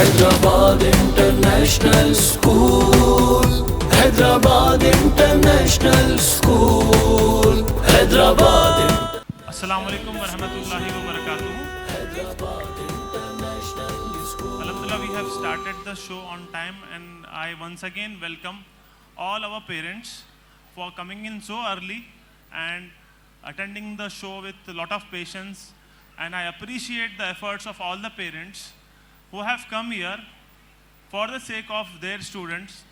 Hyderabad International School, Hyderabad International School, Hyderabad. Assalamualaikum warahmatullahi wabarakatuh. Alhamdulillah, we have started the show on time, and I once again welcome all our parents for coming in so early and attending the show with a lot of patience. And I appreciate the efforts of all the parents who have come here for the sake of their students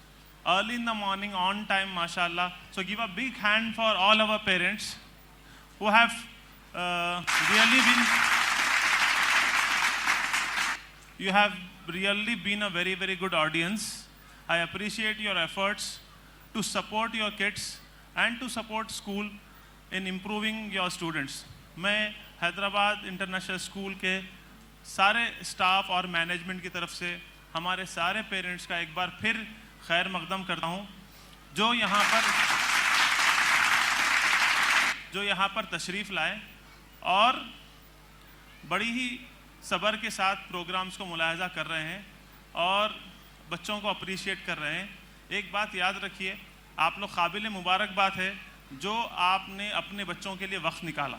early in the morning on time, mashallah. So give a big hand for all our parents who have you have really been a very, very good audience. I appreciate your efforts to support your kids and to support school in improving your students. मैं Hyderabad international school के सारे staff और management की तरफ से हमारे सारे parents का एक बार फिर खैर मकदम करता हूँ जो यहाँ पर तशरीफ़ लाए और बड़ी ही सब्र के साथ प्रोग्राम्स को मुलाहजा कर रहे हैं और बच्चों को अप्रिशिएट कर रहे हैं। एक बात याद रखिए, आप लोग काबिल मुबारक बात है जो आपने अपने बच्चों के लिए वक्त निकाला।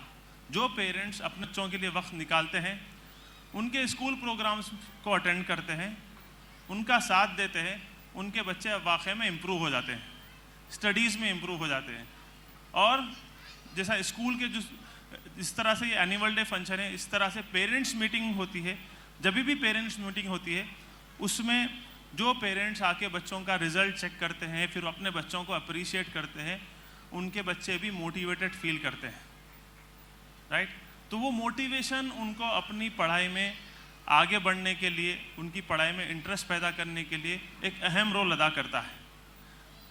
जो पेरेंट्स अपने बच्चों के लिए वक्त निकालते हैं, उनके स्कूल प्रोग्राम्स को अटेंड करते हैं, उनका साथ देते हैं, उनके बच्चे वाकई में इम्प्रूव हो जाते हैं, स्टडीज़ में इम्प्रूव हो जाते हैं। और जैसा स्कूल के जो इस तरह से ये एनुअल डे फंक्शन है, इस तरह से पेरेंट्स मीटिंग होती है, जब भी पेरेंट्स मीटिंग होती है उसमें जो पेरेंट्स आके बच्चों का रिज़ल्ट चेक करते हैं, फिर अपने बच्चों को अप्रिशिएट करते हैं, उनके बच्चे भी मोटिवेटेड फील करते हैं, राइट। तो वो मोटिवेशन उनको अपनी पढ़ाई में आगे बढ़ने के लिए, उनकी पढ़ाई में इंटरेस्ट पैदा करने के लिए एक अहम रोल अदा करता है।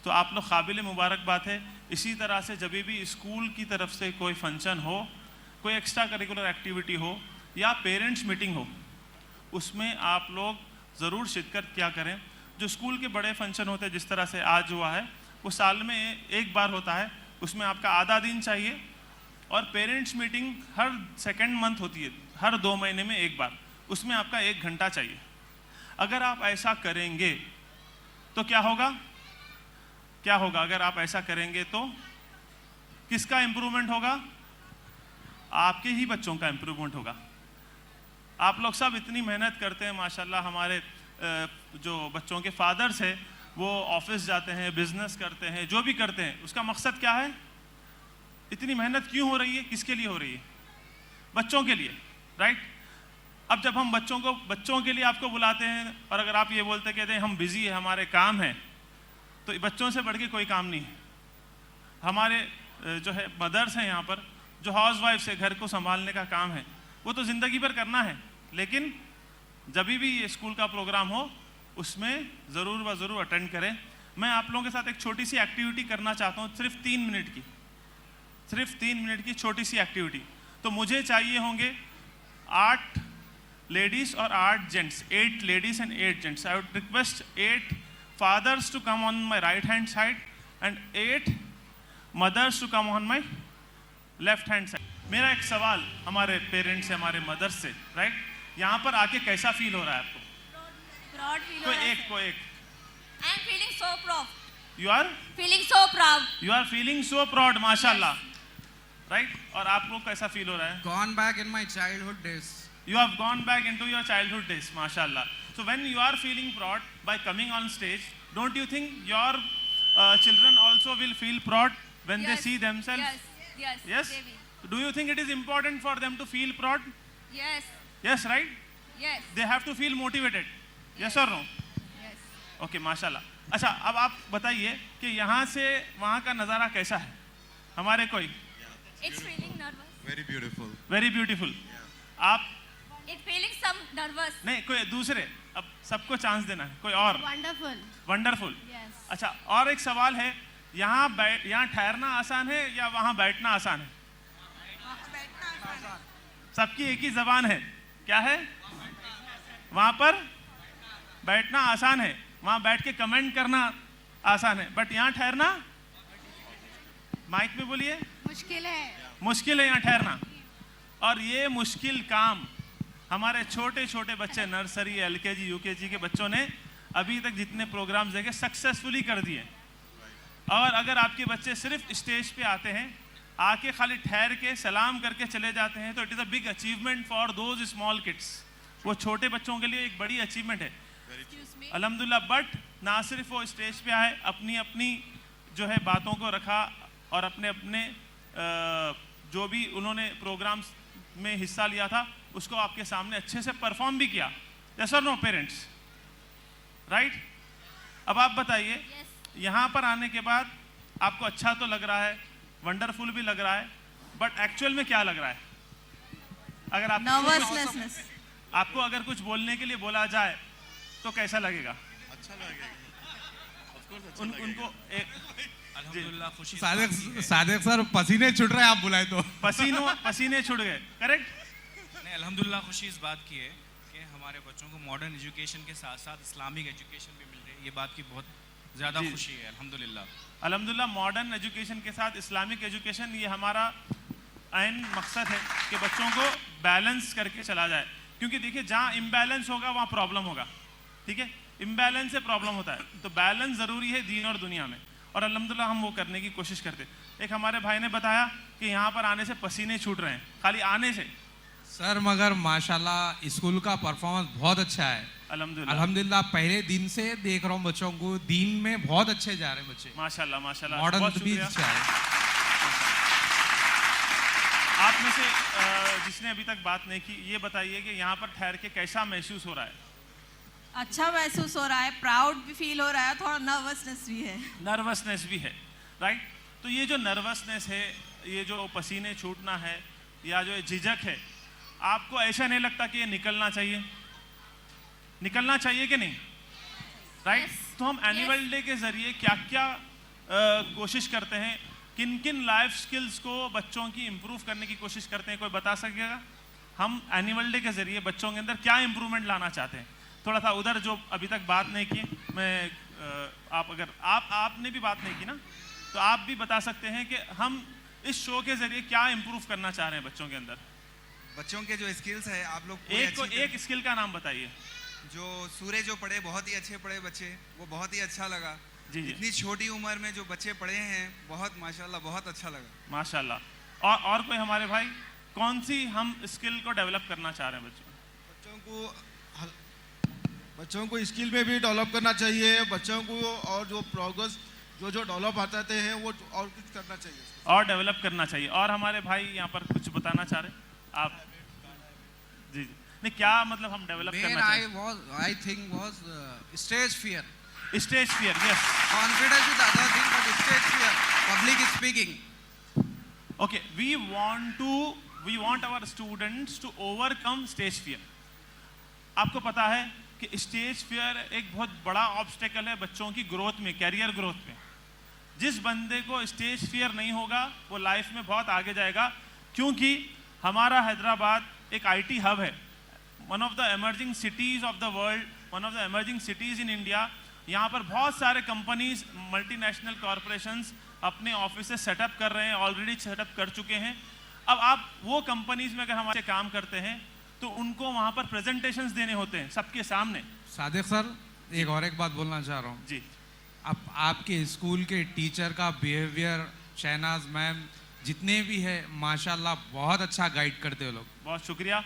तो आप लोग काबिल मुबारक बात है। इसी तरह से जब भी स्कूल की तरफ से कोई फंक्शन हो, कोई एक्स्ट्रा करिकुलर एक्टिविटी हो या पेरेंट्स मीटिंग हो, उसमें आप लोग ज़रूर शिरकत क्या करें। जो स्कूल के बड़े फंक्शन होते हैं जिस तरह से आज हुआ है, वो साल में एक बार होता है, उसमें आपका आधा दिन चाहिए। और पेरेंट्स मीटिंग हर सेकेंड मंथ होती है, हर 2 महीने में एक बार, उसमें आपका 1 घंटा चाहिए। अगर आप ऐसा करेंगे तो क्या होगा अगर आप ऐसा करेंगे तो किसका इम्प्रूवमेंट होगा? आपके ही बच्चों का इम्प्रूवमेंट होगा। आप लोग सब इतनी मेहनत करते हैं माशाल्लाह। हमारे जो बच्चों के फादर्स हैं वो ऑफिस जाते हैं, बिजनेस करते हैं, जो भी करते हैं, उसका मकसद क्या है? इतनी मेहनत क्यों हो रही है? किसके लिए हो रही है? बच्चों के लिए, राइट। अब जब हम बच्चों के लिए आपको बुलाते हैं और अगर आप ये बोलते कहते हैं हम बिज़ी है, हमारे काम है, तो बच्चों से बढ़ के कोई काम नहीं है। हमारे जो है मदर्स हैं यहाँ पर, जो हाउस वाइफ से घर को संभालने का काम है, वो तो ज़िंदगी भर करना है, लेकिन जब भी ये स्कूल का प्रोग्राम हो उसमें ज़रूर व ज़रूर अटेंड करें। मैं आप लोगों के साथ एक छोटी सी एक्टिविटी करना चाहता हूँ, सिर्फ 3 मिनट की छोटी सी एक्टिविटी। तो मुझे चाहिए होंगे 8 लेडीज़ और 8 gents, 8 ladies and 8 gents. I would request 8 fathers to come on my right hand side and 8 mothers to come on my left hand side. मेरा एक सवाल हमारे पेरेंट्स से, हमारे मदर्स से, राइट, यहाँ पर आके कैसा फील हो रहा है आपको? Proud feel कोई हो रहा है। एक I am feeling so proud. You are feeling so proud, माशाल्लाह, राइट। और आप लोग कैसा फील हो रहा है? Gone back in my childhood days. You have gone back into your childhood days, mashallah. So when you are feeling proud by coming on stage, don't you think your children also will feel proud when they see themselves? Yes? They will. Do you think it is important for them to feel proud? Yes. Yes, right? Yes. They have to feel motivated. Yes or no? Yes. Okay, माशाल्लाह। अच्छा, अब आप बताइए कि यहाँ से वहाँ का नज़ारा कैसा है? हमारे कोई? It's feeling nervous. Very beautiful. Very beautiful. आप? It's feeling some nervous. नहीं, कोई दूसरे, अब सबको चांस देना है, कोई और? Wonderful. वंडरफुल। Yes. अच्छा, और एक सवाल है, यहाँ ठहरना आसान है या वहाँ बैठना आसान है? सबकी एक ही जबान है, क्या है? वहाँ पर बैठना आसान है, वहाँ बैठ के कमेंट करना आसान है, बट यहाँ ठहरना, माइक में बोलिए, मुश्किल है यहाँ ठहरना। और ये मुश्किल काम हमारे छोटे छोटे बच्चे नर्सरी LKG UKG के बच्चों ने अभी तक जितने प्रोग्राम्स देखे सक्सेसफुली कर दिए। और अगर आपके बच्चे सिर्फ स्टेज पे आते हैं, आके खाली ठहर के सलाम करके चले जाते हैं, तो it is a big achievement for those small kids. वो छोटे बच्चों के लिए एक बड़ी अचीवमेंट है अल्हम्दुलिल्लाह। बट ना सिर्फ वो स्टेज पे आए, अपनी अपनी जो है बातों को रखा और अपने अपने जो भी उन्होंने प्रोग्राम्स में हिस्सा लिया था उसको आपके सामने अच्छे से परफॉर्म भी किया। Yes or no parents, right? अब आप बताइए, यहाँ पर आने के बाद आपको अच्छा तो लग रहा है, वंडरफुल भी लग रहा है, बट एक्चुअल में क्या लग रहा है? अगर आपको अगर कुछ बोलने के लिए बोला जाए तो कैसा लगेगा? अच्छा लगेगा, ऑफ कोर्स अच्छा लगेगा। उनको अल्हम्दुलिल्लाह खुशी सादिक सर पसीने छूट रहे हैं आप बुलाए तो। पसीने छूट गए, करेक्ट? नहीं, अल्हम्दुलिल्लाह खुशी इस बात की है कि हमारे बच्चों को मॉडर्न एजुकेशन के साथ साथ इस्लामिक एजुकेशन भी मिल रही है। ये बात की बहुत ज़्यादा जी। खुशी है अल्हम्दुलिल्लाह। अल्हम्दुलिल्लाह मॉडर्न एजुकेशन के साथ इस्लामिक एजुकेशन, ये हमारा ऐन मकसद है कि बच्चों को बैलेंस करके चला जाए। क्योंकि देखिए, जहाँ इम्बैलेंस होगा वहाँ प्रॉब्लम होगा, ठीक है? इम्बैलेंस से प्रॉब्लम होता है, तो बैलेंस ज़रूरी है दीन और दुनिया में, और अल्हम्दुलिल्लाह हम वो करने की कोशिश करते। एक हमारे भाई ने बताया कि यहाँ पर आने से पसीने छूट रहे हैं, खाली आने से। सर मगर माशाल्लाह स्कूल का परफॉर्मेंस बहुत अच्छा है अल्हम्दुलिल्लाह। पहले दिन से देख रहा हूँ बच्चों को, दीन में बहुत अच्छे जा रहे हैं बच्चे, माशाल्लाह माशाल्लाह। मॉडर्न बहुत भी शुक्रिया। अच्छा है। आप में से जिसने अभी तक बात नहीं की, ये बताइए कि यहाँ पर ठहर के कैसा महसूस हो रहा है? अच्छा महसूस हो रहा है, प्राउड भी फील हो रहा है, थोड़ा नर्वसनेस भी है। नर्वसनेस भी है, राइट? तो ये जो नर्वसनेस है, ये जो पसीने छूटना है, या जो झिझक है, आपको ऐसा नहीं लगता कि ये निकलना चाहिए? निकलना चाहिए कि नहीं, राइट? तो हम एनुअल डे के जरिए क्या क्या कोशिश करते हैं, किन किन लाइफ स्किल्स को बच्चों की इम्प्रूव करने की कोशिश करते हैं, कोई बता सकेगा? हम एनुअल डे के जरिए बच्चों के अंदर क्या इम्प्रूवमेंट लाना चाहते हैं? थोड़ा सा उधर जो अभी तक बात नहीं की, मैं आप अगर आपने भी बात नहीं की ना, तो आप भी बता सकते हैं कि हम इस शो के जरिए क्या इम्प्रूव करना चाह रहे हैं बच्चों के अंदर। बच्चों के जो स्किल्स है आप लोग एक स्किल का नाम बताइए। जो सूर्य जो पढ़े, बहुत ही अच्छे पढ़े बच्चे, वो बहुत ही अच्छा लगा। जी जी, इतनी छोटी उम्र में जो बच्चे पढ़े हैं, बहुत माशाल्लाह बहुत अच्छा लगा। माशाल्लाह। और कोई हमारे भाई, कौन सी हम स्किल को डेवलप करना चाह रहे हैं बच्चों को स्किल में भी डेवलप करना चाहिए बच्चों को, और जो प्रोग्रेस जो डेवलप आते हैं वो और कुछ करना चाहिए, और डेवलप करना चाहिए। और हमारे भाई यहाँ पर कुछ बताना चाह रहे हैं आप? जी जी, नहीं क्या मतलब हम डेवलप करना चाहिए? I think was stage fear. Stage fear, yes. Confidence is the other thing, but stage fear, public speaking. Okay, we want our students to overcome stage fear. आपको पता है कि स्टेज फियर एक बहुत बड़ा ऑब्स्टेकल है बच्चों की ग्रोथ में, कैरियर ग्रोथ में। जिस बंदे को स्टेज फियर नहीं होगा वो लाइफ में बहुत आगे जाएगा, क्योंकि हमारा हैदराबाद एक IT हब है, one of the emerging cities of the world, one of the emerging cities in India. यहाँ पर बहुत सारे कंपनीज, मल्टीनेशनल कॉरपोरेशंस अपने ऑफिस सेटअप कर रहे हैं, ऑलरेडी सेटअप कर चुके हैं। अब आप वो कंपनीज में अगर हमारे काम करते हैं तो उनको वहाँ पर प्रेजेंटेशंस देने होते हैं सबके सामने। सादिक सर एक बात बोलना चाह रहा हूँ जी। अब आपके स्कूल के टीचर का बिहेवियर, शहनाज मैम जितने भी है माशाल्लाह बहुत अच्छा गाइड करते हो लोग, बहुत शुक्रिया।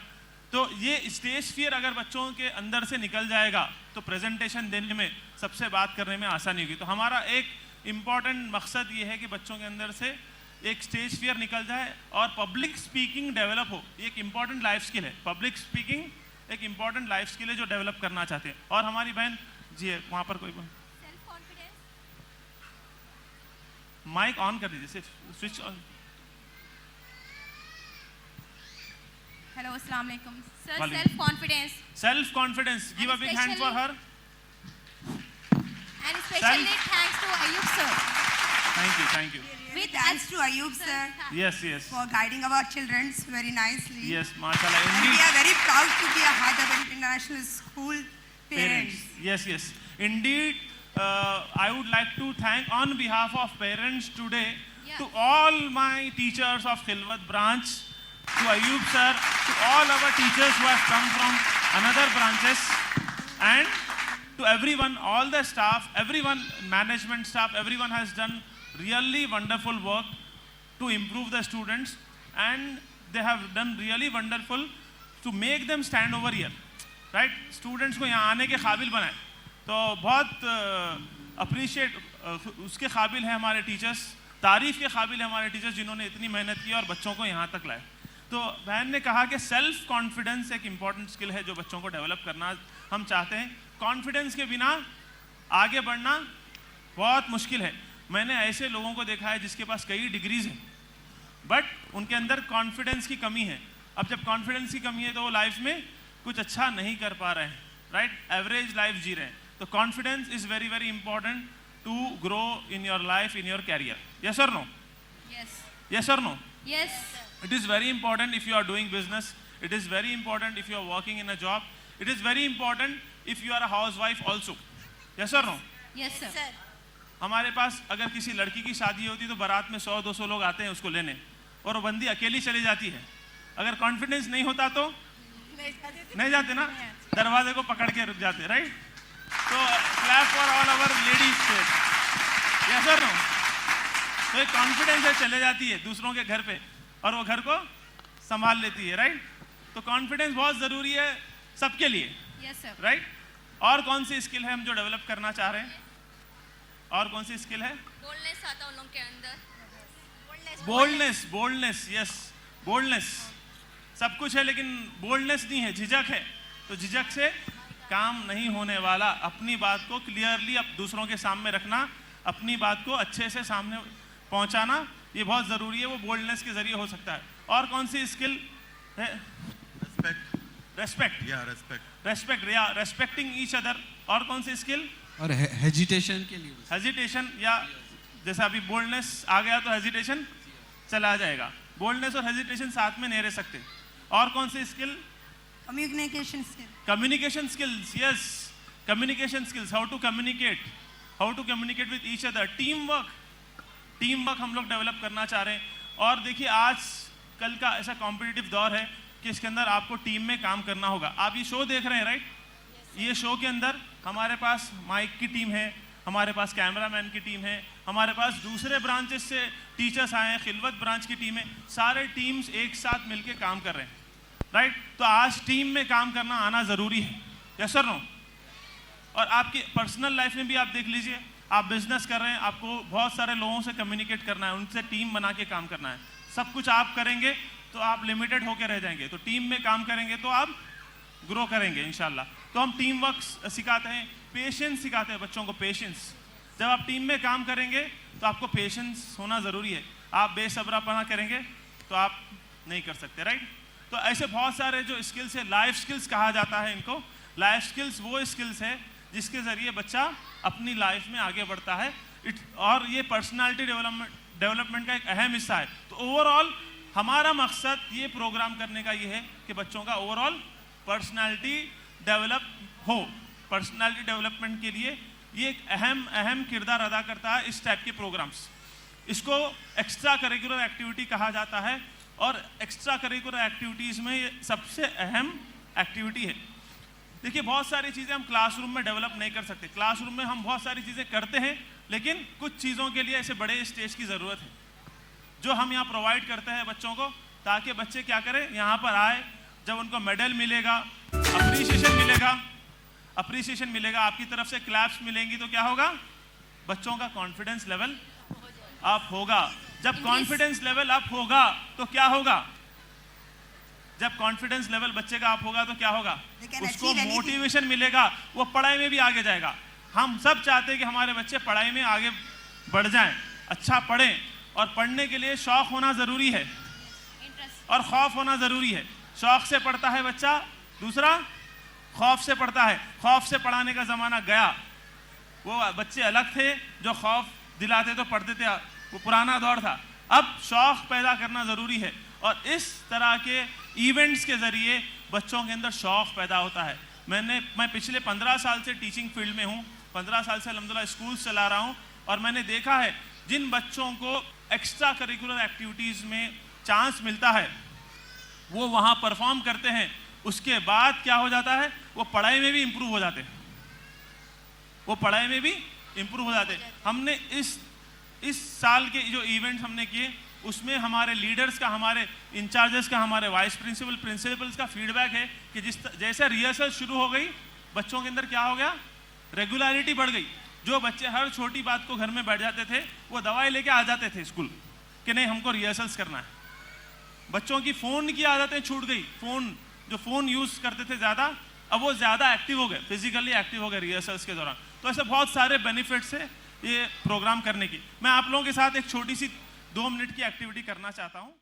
तो ये स्टेज फियर अगर बच्चों के अंदर से निकल जाएगा तो प्रेजेंटेशन देने में, सबसे बात करने में आसानी होगी। तो हमारा एक इम्पॉर्टेंट मकसद ये है कि बच्चों के अंदर से एक स्टेज फियर निकल जाए और पब्लिक स्पीकिंग डेवलप हो। ये एक इम्पॉर्टेंट लाइफ स्किल है, पब्लिक स्पीकिंग एक इम्पॉर्टेंट लाइफ स्किल है जो डेवलप करना चाहते हैं। और हमारी बहन जी है वहाँ पर, कोई सेल्फ कॉन्फिडेंस। माइक ऑन कर दीजिए, सिर्फ स्विच ऑन। हेलो, अस्सलाम वालेकुम सर। वालेकुम। Self confidence self confidence, give a big hand for her. and especially thanks to Ayub sir. Thank you. With Thanks to Ayub sir Yes. for guiding our children very nicely. Yes, mashallah. And we Indeed. are very proud to be a Hyderabad International School parents. Yes. Indeed, I would like to thank on behalf of parents today Yeah. to all my teachers of Khilwat branch, to Ayub sir, to to all our teachers who have come from another branches, and to everyone, all the staff, everyone, management staff, everyone has done really wonderful work to improve the students, and they have done really wonderful to make them stand over here, right? Students को यहाँ आने के काबिल बनाए, तो बहुत appreciate उसके काबिल है हमारे टीचर्स, तारीफ के काबिल है हमारे टीचर्स जिन्होंने इतनी मेहनत की और बच्चों को यहाँ तक लाए। तो बहन ने कहा कि सेल्फ कॉन्फिडेंस एक इम्पॉर्टेंट स्किल है जो बच्चों को डेवलप करना हम चाहते हैं। कॉन्फिडेंस के बिना आगे बढ़ना बहुत मुश्किल है। मैंने ऐसे लोगों को देखा है जिसके पास कई डिग्रीज हैं बट उनके अंदर कॉन्फिडेंस की कमी है। अब जब कॉन्फिडेंस की कमी है तो वो लाइफ में कुछ अच्छा नहीं कर पा रहे हैं, राइट? एवरेज लाइफ जी रहे हैं। तो confidence is very very important to grow in your life, in your career. Yes or no? Yes or no? Yes. It is very important if you are doing business. It is very important if you are working in a job. It is very important if you are a housewife also. Yes or no? Yes, sir. हमारे पास अगर किसी लड़की की शादी होती तो बारात में 100-200 लोग आते हैं उसको लेने, और वो बंदी अकेली चली जाती है। अगर कॉन्फिडेंस नहीं होता तो नहीं जाते ना, दरवाजे को पकड़ के रुक जाते, राइट? तो clap for all our ladies. Yes or no? तो एक कॉन्फिडेंस है, चले जाती है दूसरों के घर पे और वो घर को संभाल लेती है, राइट? तो कॉन्फिडेंस बहुत ज़रूरी है सबके लिए, Yes, sir. राइट? और कौन सी स्किल है हम जो डेवलप करना चाह रहे हैं? और कौन सी स्किल है? बोल्डनेस आता उन लोगों के अंदर। बोल्डनेस, बोल्डनेस, यस, बोल्डनेस सब कुछ है लेकिन बोल्डनेस नहीं है, झिझक है। तो झिझक से काम नहीं होने वाला। अपनी बात को क्लियरली अब दूसरों के सामने रखना, अपनी बात को अच्छे से सामने पहुंचाना, ये बहुत ज़रूरी है। वो बोल्डनेस के ज़रिए हो सकता है। और कौन सी स्किल है? रेस्पेक्ट, या रेस्पेक्ट, या रेस्पेक्टिंग ईच अदर। और कौन सी स्किल? और हेजिटेशन के लिए, हेजिटेशन, या जैसा अभी बोल्डनेस आ गया तो हेजिटेशन चला जाएगा। बोल्डनेस और हेजिटेशन साथ में नहीं रह सकते। और कौन सी skill? Communication skill. Communication skills, yes, communication skills, how to communicate with each other. Team work हम लोग डेवलप करना चाह रहे हैं। और देखिए आज कल का ऐसा कॉम्पिटिटिव दौर है कि इसके अंदर आपको टीम में काम करना होगा। आप ये शो देख रहे हैं, राइट? ये शो के अंदर हमारे पास माइक की टीम है, हमारे पास कैमरामैन की टीम है, हमारे पास दूसरे ब्रांचेस से टीचर्स आए हैं, खिलवत ब्रांच की टीम है, सारे टीम्स एक साथ मिलके काम कर रहे हैं, राइट? तो आज टीम में काम करना आना ज़रूरी है। Yes sir no? और आपकी पर्सनल लाइफ में भी आप देख लीजिए, आप बिजनेस कर रहे हैं, आपको बहुत सारे लोगों से कम्युनिकेट करना है, उनसे टीम बना के काम करना है। सब कुछ आप करेंगे तो आप लिमिटेड होकर रह जाएंगे, तो टीम में काम करेंगे तो आप ग्रो करेंगे इंशाल्लाह। तो हम टीम वर्क सिखाते हैं, पेशेंस सिखाते हैं बच्चों को, पेशेंस। जब आप टीम में काम करेंगे तो आपको पेशेंस होना ज़रूरी है। आप बेसब्रापना करेंगे तो आप नहीं कर सकते, राइट? तो ऐसे बहुत सारे जो स्किल्स है, लाइफ स्किल्स कहा जाता है इनको। लाइफ स्किल्स वो स्किल्स है जिसके ज़रिए बच्चा अपनी लाइफ में आगे बढ़ता है। और ये पर्सनालिटी डेवलपमेंट का एक अहम हिस्सा है। तो ओवरऑल हमारा मकसद ये प्रोग्राम करने का ये है कि बच्चों का ओवरऑल पर्सनालिटी डेवलप हो। पर्सनालिटी डेवलपमेंट के लिए ये एक अहम किरदार अदा करता है इस टाइप के प्रोग्राम्स। इसको एक्स्ट्रा करिकुलर एक्टिविटी कहा जाता है, और एक्स्ट्रा करिकुलर एक्टिविटीज़ में ये सबसे अहम एक्टिविटी है। देखिए बहुत सारी चीज़ें हम क्लासरूम में डेवलप नहीं कर सकते। क्लासरूम में हम बहुत सारी चीज़ें करते हैं, लेकिन कुछ चीज़ों के लिए ऐसे बड़े स्टेज की ज़रूरत है जो हम यहाँ प्रोवाइड करते हैं बच्चों को, ताकि बच्चे क्या करें, यहाँ पर आए, जब उनको मेडल मिलेगा, अप्रिसिएशन मिलेगा, आपकी तरफ से क्लैप्स मिलेंगी, तो क्या होगा, बच्चों का कॉन्फिडेंस लेवल अप होगा। जब कॉन्फिडेंस लेवल अप होगा तो क्या होगा, जब कॉन्फिडेंस लेवल बच्चे का अप होगा तो क्या होगा, उसको मोटिवेशन मिलेगा, वो पढ़ाई में भी आगे जाएगा। हम सब चाहते हैं कि हमारे बच्चे पढ़ाई में आगे बढ़ जाएं, अच्छा पढ़ें, और पढ़ने के लिए शौक होना ज़रूरी है और खौफ होना ज़रूरी है। शौक से पढ़ता है बच्चा, दूसरा खौफ से पढ़ता है। खौफ से पढ़ाने का ज़माना गया, वो बच्चे अलग थे जो खौफ दिलाते तो पढ़ते थे, वो पुराना दौर था। अब शौक पैदा करना ज़रूरी है, और इस तरह के इवेंट्स के ज़रिए बच्चों के अंदर शौक पैदा होता है। मैं पिछले 15 साल से टीचिंग फील्ड में हूँ, 15 साल से अल्हम्दुलिल्लाह स्कूल्स चला रहा हूँ, और मैंने देखा है जिन बच्चों को एक्स्ट्रा करिकुलर एक्टिविटीज़ में चांस मिलता है वो वहाँ परफॉर्म करते हैं, उसके बाद क्या हो जाता है, वो पढ़ाई में भी इम्प्रूव हो जाते हैं, वो पढ़ाई में भी इम्प्रूव हो जाते हैं। हमने इस साल के जो इवेंट्स हमने किए उसमें हमारे लीडर्स का, हमारे इंचार्जेस का, हमारे वाइस प्रिंसिपल प्रिंसिपल्स का फीडबैक है कि जैसे रिहर्सल शुरू हो गई बच्चों के अंदर क्या हो गया, रेगुलरिटी बढ़ गई। जो बच्चे हर छोटी बात को घर में बैठ जाते थे वो दवाई लेके आ जाते थे स्कूल कि नहीं हमको रिहर्सल्स करना है। बच्चों की फ़ोन की आदतें छूट गई, फ़ोन यूज़ करते थे ज़्यादा, अब वो ज़्यादा एक्टिव हो गए, फिजिकली एक्टिव हो गए रिहर्सल्स के दौरान। तो ऐसे बहुत सारे बेनिफिट्स है ये प्रोग्राम करने की। मैं आप लोगों के साथ एक छोटी सी 2 मिनट की एक्टिविटी करना चाहता हूँ।